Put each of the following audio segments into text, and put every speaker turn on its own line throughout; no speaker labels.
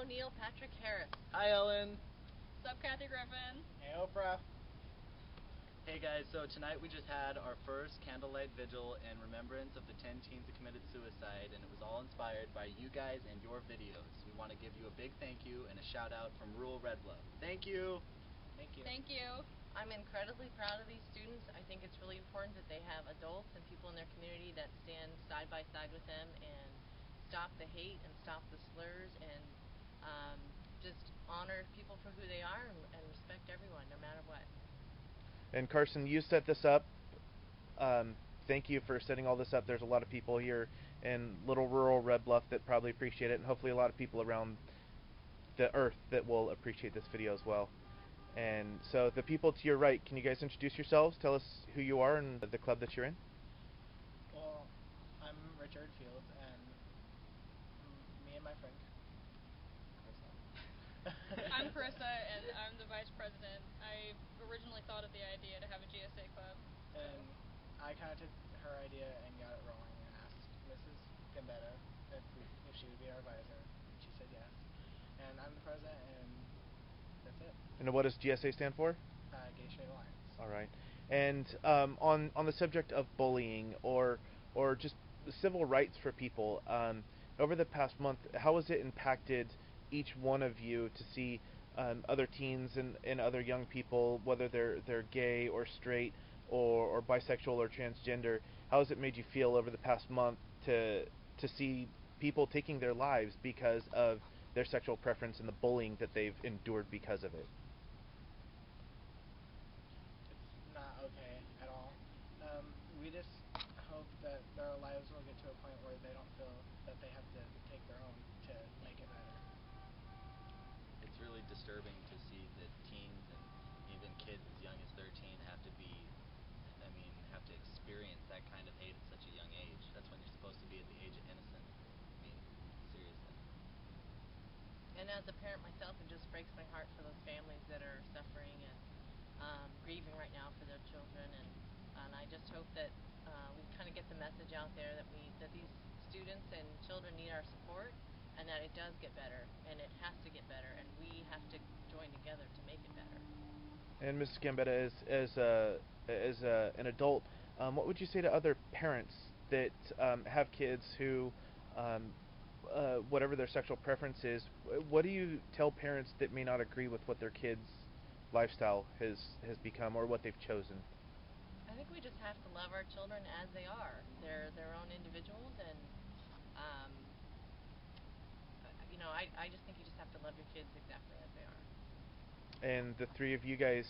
Neil Patrick Harris.
Hi, Ellen.
What's up, Kathy Griffin?
Hey, Oprah.
Hey guys, so tonight we just had our first candlelight vigil in remembrance of the 10 teens that committed suicide, and it was all inspired by you guys and your videos. We want to give you a big thank you and a shout out from rural Red Bluff. Thank you!
Thank you.
Thank you.
I'm incredibly proud of these students. I think it's really important that they have adults and people in their community that stand side by side with them and stop the hate and stop the slurs and just honor people for who they are and respect everyone no matter what.
And Carson, you set this up. Thank you for setting all this up. There's a lot of people here in little rural Red Bluff that probably appreciate it, and hopefully a lot of people around the earth that will appreciate this video as well. And so the people to your right, can you guys introduce yourselves? Tell us who you are and the club that you're in.
Well, I'm Richard Fields, and me and my friend Carissa.
I'm Carissa, and I'm the vice president. I originally thought of the idea to have a GSA club.
And I kind of took her idea and got it rolling and asked Mrs. Gambetta if she would be our advisor, and she said yes. And I'm the president, and that's it.
And what does GSA stand for?
Gay Straight Alliance.
All right. And on the subject of bullying or just civil rights for people, over the past month, how has it impacted each one of you to see other teens and other young people, whether they're gay or straight or bisexual or transgender? How has it made you feel over the past month to see people taking their lives because of their sexual preference and the bullying that they've endured because of it?
It's not okay at all. We just hope that their lives will get to a point where they don't feel that they have to take their own to make it better.
It's really disturbing to see that teens and even kids as young as 13 have to experience that kind of hate at such a young age. That's when you're supposed to be at the age of innocence. I mean, seriously.
And as a parent myself, it just breaks my heart for those families that are suffering and grieving right now for their children. And I just hope that we kind of get the message out there that these students and children need our support, and that it does get better, and it has to get better, and we have to join together to make it better.
And Mrs. Gambetta, as an adult, what would you say to other parents that have kids who, whatever their sexual preference is, what do you tell parents that may not agree with what their kids' lifestyle has become or what they've chosen?
I think we just have to love our children as they are. They're their own individuals, and I just think you just have to love your kids exactly as they are.
And the three of you guys,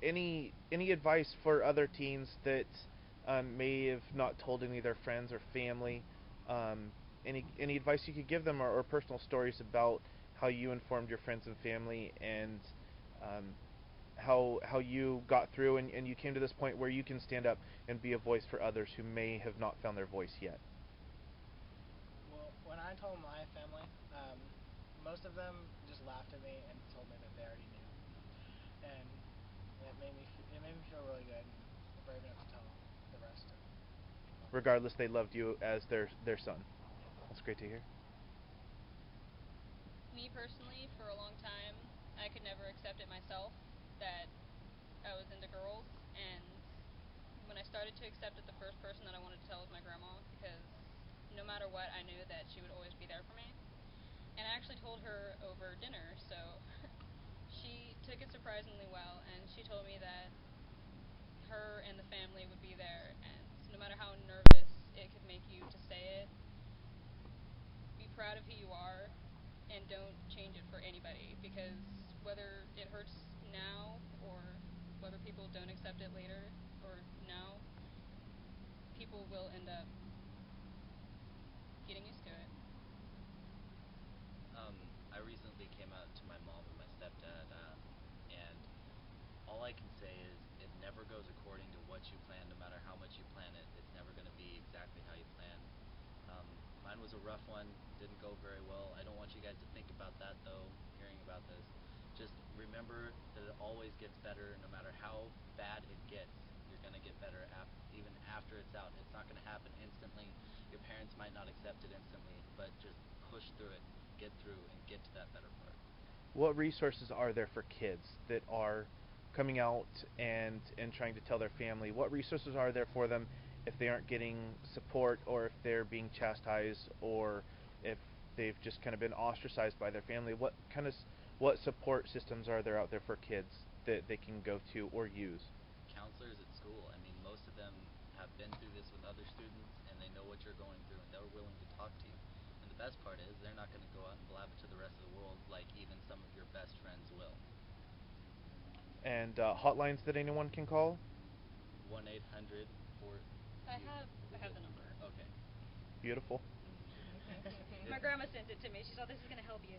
any advice for other teens that may have not told any of their friends or family? Any advice you could give them, or personal stories about how you informed your friends and family, and how you got through and you came to this point where you can stand up and be a voice for others who may have not found their voice yet?
Well, when I told my family, most of them just laughed at me and told me that they already knew, and it made me feel really good and brave enough to tell the rest of them.
Regardless, they loved you as their son. That's great to hear.
Me personally, for a long time, I could never accept it myself that I was into girls, and when I started to accept it, the first person that I wanted to tell was my grandma, because no matter what, I knew that she would always be there for me. And I actually told her over dinner, so she took it surprisingly well, and she told me that her and the family would be there, and no matter how nervous it could make you to say it, be proud of who you are, and don't change it for anybody, because whether it hurts now, or whether people don't accept it later, or now, people will end up getting used to it.
I recently came out to my mom and my stepdad, and all I can say is it never goes according to what you plan. No matter how much you plan it, it's never going to be exactly how you plan. Mine was a rough one, didn't go very well. I don't want you guys to think about that, though, hearing about this. Just remember that it always gets better. No matter how bad it gets, you're going to get better even after it's out. It's not going to happen instantly. Your parents might not accept it instantly, but just push through it. get through and get to that better part.
What resources are there for kids that are coming out and trying to tell their family? What resources are there for them if they aren't getting support, or if they're being chastised, or if they've just kind of been ostracized by their family? What support systems are there out there for kids that they can go to or use?
Counselors at school. I mean, most of them have been through this with other students, and they know what you're going through, and they're willing to talk to you. And the best part is, they're not going to go out and blab it to the rest of the world like even some of your best friends will.
And hotlines that anyone can call?
1-800 for.
I have the number.
Okay.
Beautiful.
My grandma sent it to me. She said, "This is going to help you."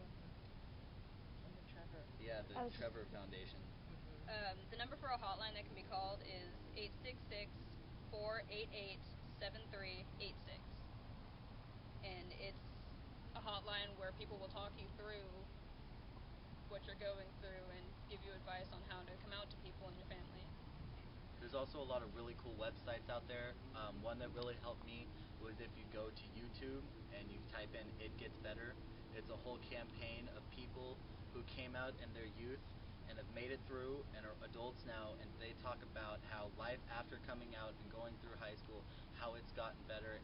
And the Trevor.
Yeah, the Trevor Foundation.
The number for a hotline that can be called is 866-488-7386. And it's a hotline where people will talk you through what you're going through and give you advice on how to come out to people in your family.
There's also a lot of really cool websites out there. One that really helped me was if you go to YouTube and you type in "It Gets Better." It's a whole campaign of people who came out in their youth and have made it through and are adults now, and they talk about how life after coming out and going through high school, how it's gotten better,